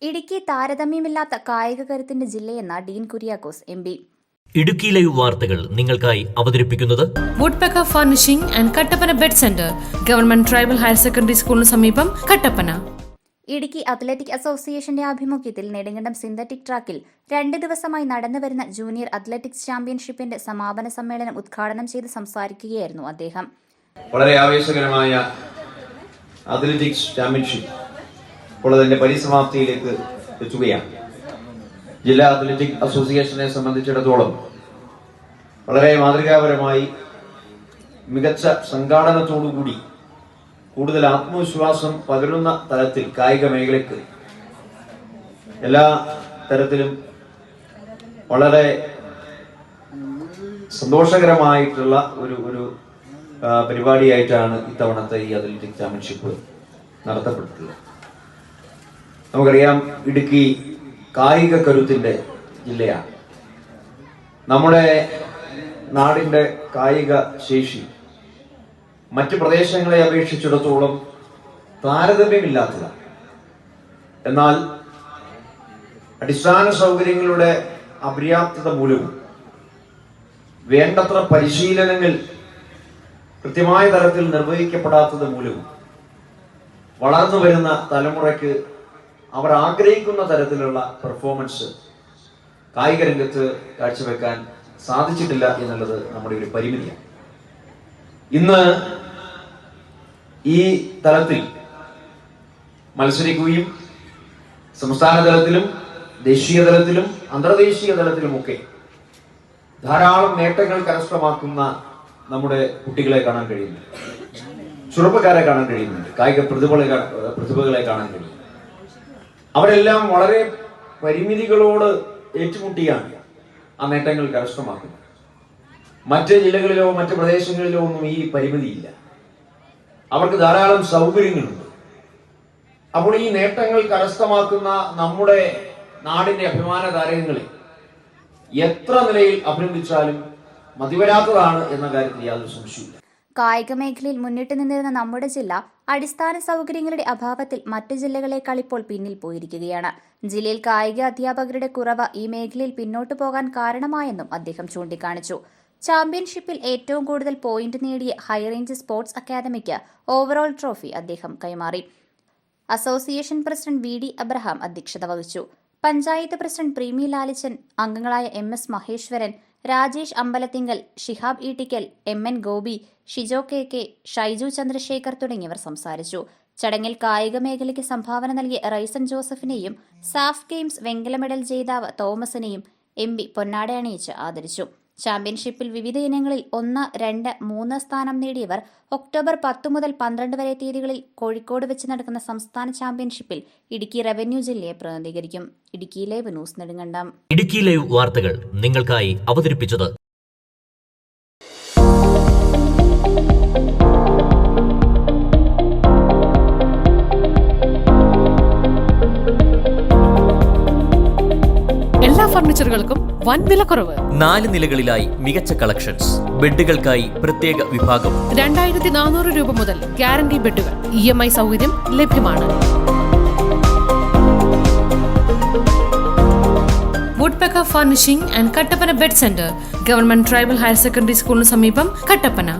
ഇടുക്കി താരതമ്യമില്ലാത്ത കായിക കരുത്തിന്റെ ജില്ലയെന്ന Dean Kuriakose MP. Idukki live വാർത്തകൾ നിങ്ങൾക്കായി അവതരിപ്പിക്കുന്നത് woodpecker furnishing and Kattappana bed centre, government tribal higher secondary സ്കൂളിന് സമീപം, കട്ടപ്പന. ഇടുക്കി അത്ലറ്റിക് അസോസിയേഷന്റെ ആഭിമുഖ്യത്തിൽ നെടുങ്കണ്ടം സിന്തറ്റിക് ട്രാക്കിൽ 2 ദിവസമായി നടന്നുവരുന്ന ജൂനിയർ അത്ലറ്റിക്സ് ചാമ്പ്യൻഷിപ്പിന്റെ സമാപന സമ്മേളനം ഉദ്ഘാടനം ചെയ്ത് സംസാരിക്കുകയായിരുന്നു അദ്ദേഹം. വളരെ ആവേശകരമായ അത്ലറ്റിക്സ് ചാമ്പ്യൻഷിപ്പ് ഇപ്പോൾ അതിന്റെ പരിസമാപ്തിയിലേക്ക് എത്തുകയാണ്. ജില്ലാ അത്ലറ്റിക് അസോസിയേഷനെ സംബന്ധിച്ചിടത്തോളം വളരെ മാതൃകാപരമായി മികച്ച സംഘാടനത്തോടുകൂടി കൂടുതൽ ആത്മവിശ്വാസം പകരുന്ന തലത്തിൽ കായിക മേഖലയ്ക്ക് എല്ലാ തരത്തിലും വളരെ സന്തോഷകരമായിട്ടുള്ള ഒരു പരിപാടിയായിട്ടാണ് ഇത്തവണത്തെ ഈ അത്ലറ്റിക് ചാമ്പ്യൻഷിപ്പ് നടത്തപ്പെട്ടിട്ടുള്ളത്. നമുക്കറിയാം, ഇടുക്കി കായിക കരുത്തിന്റെ ജില്ലയാണ്. നമ്മുടെ നാടിന്റെ കായിക ശേഷി മറ്റു പ്രദേശങ്ങളെ അപേക്ഷിച്ചിടത്തോളം താരതമ്യമില്ലാത്തതാണ്. എന്നാൽ അടിസ്ഥാന സൗകര്യങ്ങളുടെ അപര്യാപ്തത മൂലവും വേണ്ടത്ര പരിശീലനങ്ങൾ കൃത്യമായ തരത്തിൽ നിർവഹിക്കപ്പെടാത്തത് മൂലവും വളർന്നു വരുന്ന തലമുറയ്ക്ക് അവർ ആഗ്രഹിക്കുന്ന തരത്തിലുള്ള പെർഫോമൻസ് കായിക രംഗത്ത് കാഴ്ചവെക്കാൻ സാധിച്ചിട്ടില്ല എന്നുള്ളത് നമ്മുടെ ഒരു പരിമിതിയാണ്. ഇന്ന് ഈ തലത്തിൽ മത്സരിക്കുകയും സംസ്ഥാന തലത്തിലും ദേശീയ തലത്തിലും അന്തർദേശീയ തലത്തിലുമൊക്കെ ധാരാളം നേട്ടങ്ങൾ കരസ്ഥമാക്കുന്ന നമ്മുടെ കുട്ടികളെ കാണാൻ കഴിയുന്നുണ്ട്, ചെറുപ്പക്കാരെ കാണാൻ കഴിയുന്നുണ്ട്, കായിക പ്രതിഭകളെ കാണാൻ കഴിയുന്നു. അവരെല്ലാം വളരെ പരിമിതികളോട് ഏറ്റുമുട്ടിയാണ് ആ നേട്ടങ്ങൾ കരസ്ഥമാക്കുന്നത്. മറ്റ് ജില്ലകളിലോ മറ്റ് പ്രദേശങ്ങളിലോ ഒന്നും ഈ പരിമിതിയില്ല. അവർക്ക് ധാരാളം സൗകര്യങ്ങളുണ്ട്. അപ്പോൾ ഈ നേട്ടങ്ങൾ കരസ്ഥമാക്കുന്ന നമ്മുടെ നാടിന്റെ അഭിമാന താരകങ്ങളെ എത്ര നിലയിൽ അഭിനന്ദിച്ചാലും മതിവരാത്തതാണ് എന്ന കാര്യത്തിൽ യാതൊരു സംശയമില്ല. കായിക മേഖലയിൽ മുന്നിട്ട് നിന്നിരുന്ന നമ്മുടെ ജില്ല അടിസ്ഥാന സൗകര്യങ്ങളുടെ അഭാവത്തിൽ മറ്റു ജില്ലകളെക്കാൾ ഇപ്പോൾ പിന്നിൽ പോയിരിക്കുകയാണ്. ജില്ലയിൽ കായിക അധ്യാപകരുടെ കുറവ് ഈ മേഖലയിൽ പിന്നോട്ടു പോകാൻ കാരണമായെന്നും അദ്ദേഹം ചൂണ്ടിക്കാണിച്ചു. ചാമ്പ്യൻഷിപ്പിൽ ഏറ്റവും കൂടുതൽ പോയിന്റ് നേടിയ high range sports academic overall trophy അദ്ദേഹം കൈമാറി. Association president VD. അബ്രഹാം അധ്യക്ഷത വഹിച്ചു. പഞ്ചായത്ത് പ്രസിഡന്റ് പ്രീമി ലാലിച്ചൻ, അംഗങ്ങളായ എം.എസ്. മഹേശ്വരൻ, രാജേഷ് അമ്പലത്തിങ്കൽ, ഷിഹാബ് ഈട്ടിക്കൽ, എം.എൻ. ഗോപി, ഷിജോ കെ, ഷൈജു ചന്ദ്രശേഖർ തുടങ്ങിയവർ സംസാരിച്ചു. ചടങ്ങിൽ കായിക മേഖലയ്ക്ക് സംഭാവന നൽകിയ റൈസൻ ജോസഫിനെയും സാഫ് ഗെയിംസ് വെങ്കല മെഡൽ ജേതാവ് തോമസിനെയും എം.പി. പൊന്നാട അണിയിച്ച് ആദരിച്ചു. ചാമ്പ്യൻഷിപ്പിൽ വിവിധ ഇനങ്ങളിൽ 1, 2, 3 സ്ഥാനം നേടിയവർ ഒക്ടോബർ 10 മുതൽ 12 വരെ തീയതികളിൽ കോഴിക്കോട് വെച്ച് നടക്കുന്ന സംസ്ഥാന ചാമ്പ്യൻഷിപ്പിൽ ഇടുക്കി റവന്യൂ ജില്ലയെ പ്രതിനിധീകരിക്കും. Idukki live news Nedumkandam. Idukki live വാർത്തകൾ നിങ്ങൾക്കായി അവതരിപ്പിച്ചത് എല്ലാ ഫർണിച്ചറുകൾക്കും വൻ വിലക്കുറവ്. 4 നിലകളിലായി മികച്ച കളക്ഷൻസ്. ബെഡുകൾക്കായി പ്രത്യേക വിഭാഗം. 2400 രൂപ മുതൽ ഗ്യാരണ്ടി ബെഡുകൾ. EMI സൗകര്യം ലഭ്യമാണ്. Woodpecker furnishing and Kattappana bed centre, government tribal higher secondary സ്കൂളിന് സമീപം, കട്ടപ്പന.